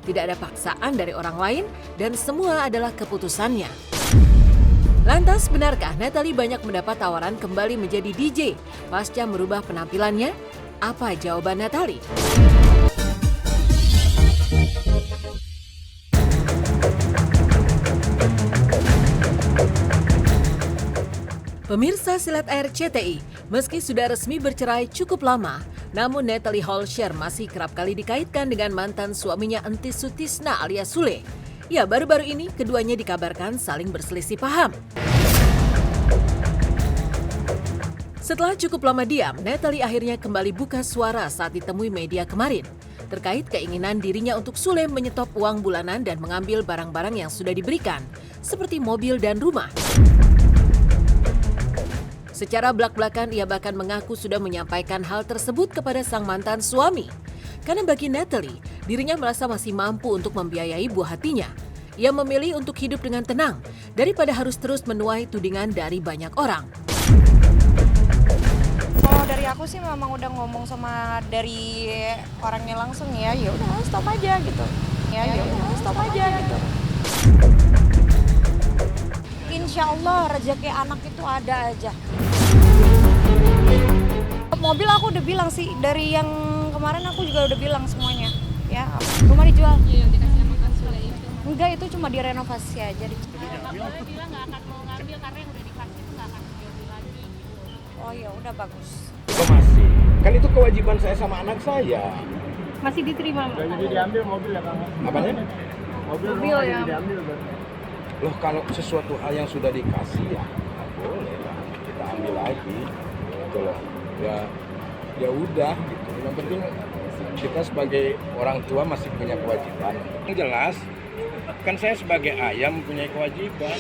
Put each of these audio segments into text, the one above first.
Tidak ada paksaan dari orang lain dan semua adalah keputusannya. Lantas benarkah Natalie banyak mendapat tawaran kembali menjadi DJ pasca merubah penampilannya? Apa jawaban Natalie? Pemirsa Silat Air CTI, meski sudah resmi bercerai cukup lama, namun Natalie Holscher masih kerap kali dikaitkan dengan mantan suaminya Entis Sutisna alias Sule. Ya, baru-baru ini keduanya dikabarkan saling berselisih paham. Setelah cukup lama diam, Natalie akhirnya kembali buka suara saat ditemui media kemarin terkait keinginan dirinya untuk Sule menyetop uang bulanan dan mengambil barang-barang yang sudah diberikan, seperti mobil dan rumah. Secara belak-belakan ia bahkan mengaku sudah menyampaikan hal tersebut kepada sang mantan suami. Karena bagi Natalie, dirinya merasa masih mampu untuk membiayai buah hatinya. Ia memilih untuk hidup dengan tenang daripada harus terus menuai tudingan dari banyak orang. Kalau dari aku sih memang udah ngomong sama dari orangnya langsung ya udah stop aja gitu. Ya udah stop aja gitu. Insya Allah rezeki anak itu ada aja. Mobil aku udah bilang sih, dari yang kemarin aku juga udah bilang semuanya. Ya, rumah dijual. Iya, yang dikasih sama Kak Sule itu. Enggak, itu cuma direnovasi aja. Kak Sule bilang nggak akan mau ngambil karena yang udah dikasih itu nggak akan diambil lagi. Oh ya udah bagus. Itu masih. Kan itu kewajiban saya sama anak saya. Masih diterima. Jadi diambil mobil ya Kang? Apanya? Mobil ya. diambil berarti. Loh, kalau sesuatu hal yang sudah dikasih ya boleh lah kita ambil lagi gitu loh. Ya udah gitu. Yang penting kita sebagai orang tua masih punya kewajiban. Yang jelas kan saya sebagai ayah mempunyai kewajiban.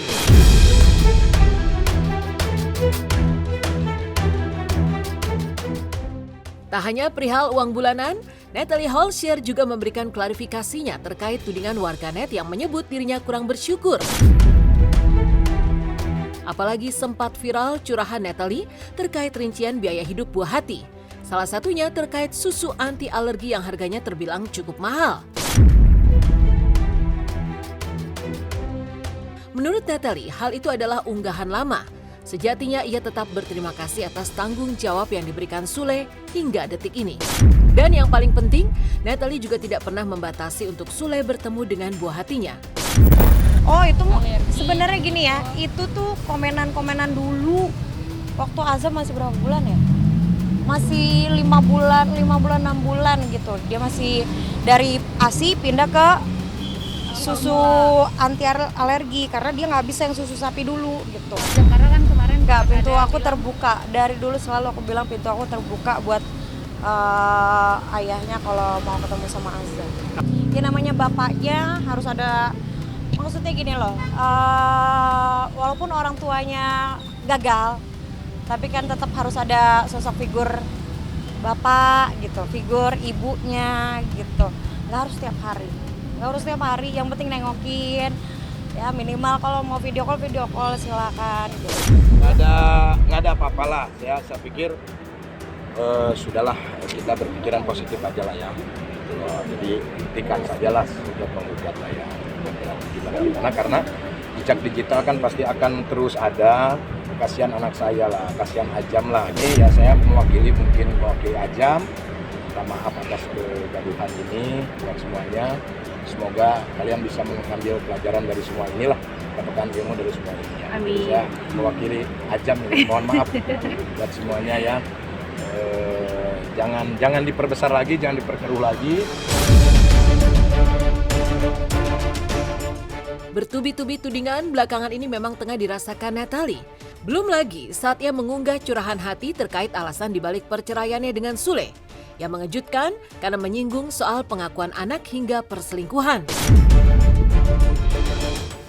Tak hanya perihal uang bulanan, Natalie Holscher juga memberikan klarifikasinya terkait tudingan warganet yang menyebut dirinya kurang bersyukur. Apalagi sempat viral curahan Natalie terkait rincian biaya hidup buah hati. Salah satunya terkait susu anti alergi yang harganya terbilang cukup mahal. Menurut Natalie, hal itu adalah unggahan lama. Sejatinya ia tetap berterima kasih atas tanggung jawab yang diberikan Sule hingga detik ini. Dan yang paling penting, Natalie juga tidak pernah membatasi untuk Sule bertemu dengan buah hatinya. Oh itu sebenarnya gini ya, itu tuh komenan-komenan dulu waktu Azam masih berapa bulan ya? Masih 5 bulan, 6 bulan gitu. Dia masih dari ASI pindah ke susu anti alergi karena dia nggak bisa yang susu sapi dulu gitu. Karena kan kemarin Nggak, pintu aku terbuka. Dari dulu selalu aku bilang pintu aku terbuka buat ayahnya kalau mau ketemu sama Azam. Ya namanya bapaknya harus ada. Maksudnya gini loh, walaupun orang tuanya gagal, tapi kan tetap harus ada sosok figur bapak gitu, figur ibunya gitu. Nggak harus setiap hari, yang penting nengokin. Ya minimal kalau mau video call silakan. Gitu. Nggak ada apa-apalah. Saya pikir sudahlah kita berpikiran positif aja lah ya. Jadi hentikan sajalah untuk menggugat lah ya. Gimana karena jejak digital kan pasti akan terus ada. Kasihan anak saya lah, kasihan Ajam lah. Ini ya saya mewakili Ajam. Minta maaf atas kegaduhan ini buat semuanya. Semoga kalian bisa mengambil pelajaran dari semua inilah, dapatkan ilmu dari semua ini. Amin. Saya mewakili Ajam ini, mohon maaf buat semuanya ya. Jangan diperbesar lagi, jangan diperkeruh lagi. Bertubi-tubi tudingan belakangan ini memang tengah dirasakan Natalie. Belum lagi saat ia mengunggah curahan hati terkait alasan dibalik perceraiannya dengan Sule. Yang mengejutkan karena menyinggung soal pengakuan anak hingga perselingkuhan.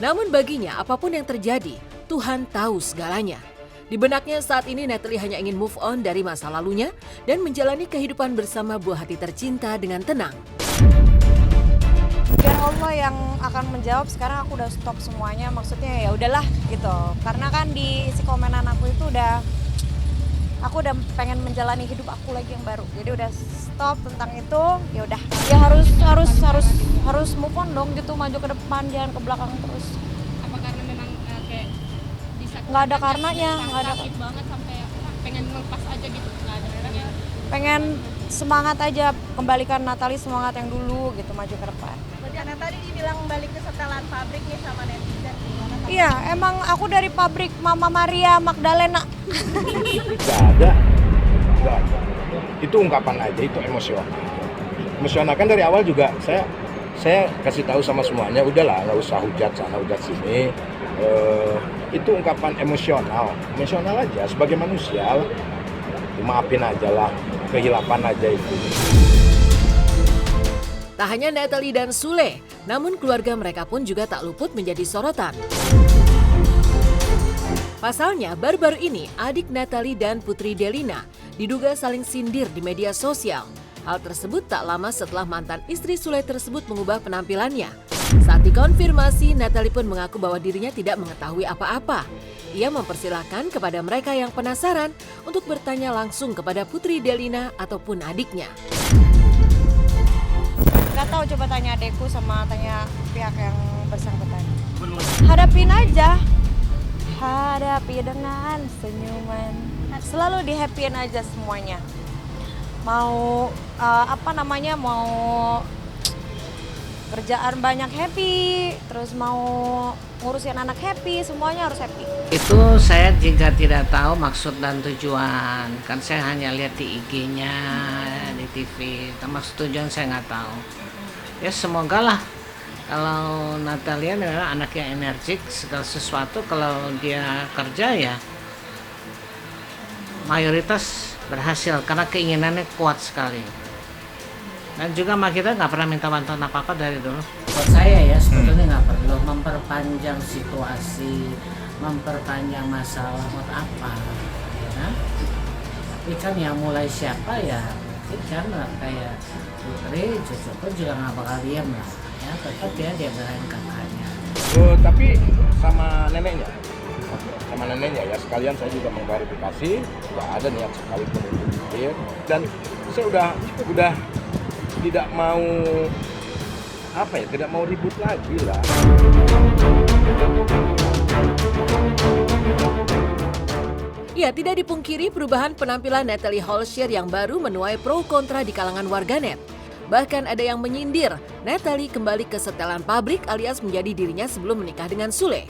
Namun baginya apapun yang terjadi, Tuhan tahu segalanya. Di benaknya saat ini Natalie hanya ingin move on dari masa lalunya dan menjalani kehidupan bersama buah hati tercinta dengan tenang. Biar Allah yang akan menjawab, sekarang aku udah stop semuanya, maksudnya ya udahlah gitu. Karena kan di isi komenan aku itu udah aku udah pengen menjalani hidup aku lagi yang baru. Jadi udah stop tentang itu. Ya udah. Ya harus move on dong gitu, maju ke depan, jangan ke belakang terus. Apa karena memang kayak bisa Nggak ada karenanya, nggak ada. sakit banget sampai pengen ngelepas aja gitu, nggak ada pengen. Pengen semangat aja, kembalikan Natalie semangat yang dulu gitu, maju ke depan. Karena tadi dibilang balik ke setelan pabrik nih sama netizen. Iya, emang aku dari pabrik Mama Maria Magdalena. Nggak ada. Itu ungkapan aja, itu emosional. Emosional kan dari awal juga saya kasih tahu sama semuanya, udahlah nggak usah hujat sana hujat sini. Itu ungkapan emosional aja sebagai manusia. Maafin aja lah, kehilapan aja itu. Tak hanya Natalie dan Sule, namun keluarga mereka pun juga tak luput menjadi sorotan. Pasalnya, baru-baru ini adik Natalie dan putri Delina diduga saling sindir di media sosial. Hal tersebut tak lama setelah mantan istri Sule tersebut mengubah penampilannya. Saat dikonfirmasi, Natalie pun mengaku bahwa dirinya tidak mengetahui apa-apa. Ia mempersilahkan kepada mereka yang penasaran untuk bertanya langsung kepada putri Delina ataupun adiknya. Gak tahu, coba tanya adekku sama tanya pihak yang bersangkutan. Hadapin aja. Hadapi dengan senyuman. Selalu di-happyin aja semuanya. Mau mau kerjaan banyak happy, terus mau ngurusin anak happy, semuanya harus happy. Itu saya juga tidak tahu maksud dan tujuan, kan saya hanya lihat di IG-nya, di TV, maksud tujuan saya nggak tahu. Ya semoga lah, kalau Natalia memang anak yang energik, segala sesuatu kalau dia kerja ya mayoritas berhasil karena keinginannya kuat sekali. Dan juga sama kita nggak pernah minta bantuan apa-apa dari dulu. Buat saya ya sebetulnya nggak perlu memperpanjang situasi, memperpanjang masalah buat apa, ya. Tapi kan yang mulai siapa ya, kan kayak Putri, cucu pun juga nggak bakal diam lah, ya tetap dia belain kakaknya. Tapi sama neneknya ya sekalian saya juga mengklarifikasi, nggak ada niat sekali pun untuk dia. Dan saya udah tidak mau tidak mau ribut lagi lah. Ya, tidak dipungkiri perubahan penampilan Natalie Holscher yang baru menuai pro kontra di kalangan warganet. Bahkan ada yang menyindir Natalie kembali ke setelan pabrik alias menjadi dirinya sebelum menikah dengan Sule.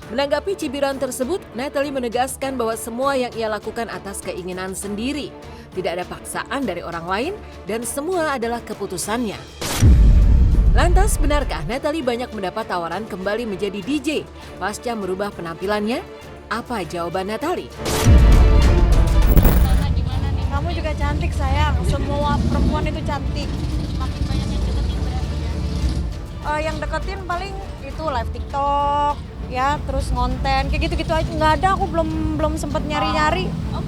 Menanggapi cibiran tersebut, Natalie menegaskan bahwa semua yang ia lakukan atas keinginan sendiri. Tidak ada paksaan dari orang lain dan semua adalah keputusannya. Lantas, benarkah Natalie banyak mendapat tawaran kembali menjadi DJ pasca merubah penampilannya? Apa jawaban Natalie? Sana gimana nih? Kamu juga cantik sayang, semua perempuan itu cantik. Makin banyak yang deketin berarti ya. Yang deketin paling itu live TikTok, ya terus ngonten kayak gitu-gitu aja. Nggak ada, aku belum sempet nyari-nyari. Oh,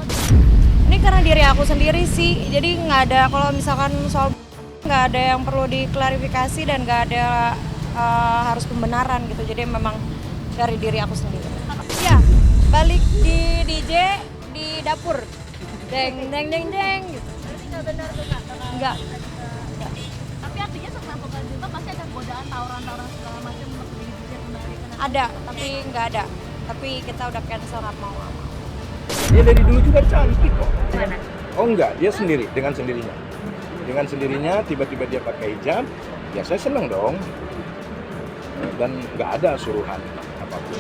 Ini karena diri aku sendiri sih, jadi nggak ada, kalau misalkan soal nggak ada yang perlu diklarifikasi dan nggak ada harus pembenaran gitu. Jadi memang dari diri aku sendiri. Ya, balik di DJ di dapur, deng deng deng deng gitu. Nggak benar tuh Kak? Nggak. tapi artinya setelah pekan juga pasti ada godaan tawuran segala macam untuk jadi DJ kembali kan? Ada, tapi nggak ada. Tapi kita udah cancel, nggak mau. Dia dari dulu juga cantik kok. Oh enggak, dia sendiri, dengan sendirinya. Dengan sendirinya tiba-tiba dia pakai hijab, ya saya seneng dong. Dan nggak ada suruhan apapun.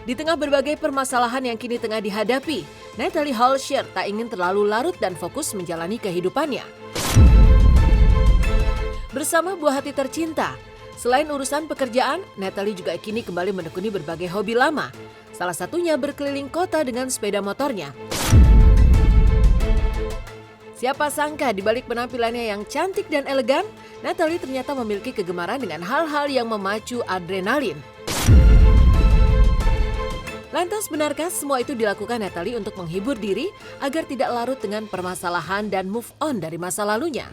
Di tengah berbagai permasalahan yang kini tengah dihadapi, Natalie Holscher tak ingin terlalu larut dan fokus menjalani kehidupannya. Bersama buah hati tercinta, selain urusan pekerjaan, Natalie juga kini kembali menekuni berbagai hobi lama. Salah satunya berkeliling kota dengan sepeda motornya. Siapa sangka di balik penampilannya yang cantik dan elegan, Natalie ternyata memiliki kegemaran dengan hal-hal yang memacu adrenalin. Lantas benarkah semua itu dilakukan Natalie untuk menghibur diri agar tidak larut dengan permasalahan dan move on dari masa lalunya?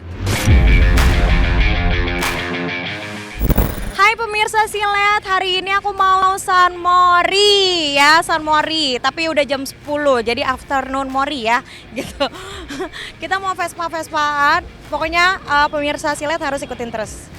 pemirsa Silet, hari ini aku mau San Mori ya, San Mori. Tapi udah jam 10, jadi afternoon Mori ya, gitu. Kita mau Vespa-Vespaan, pokoknya pemirsa Silet harus ikutin terus.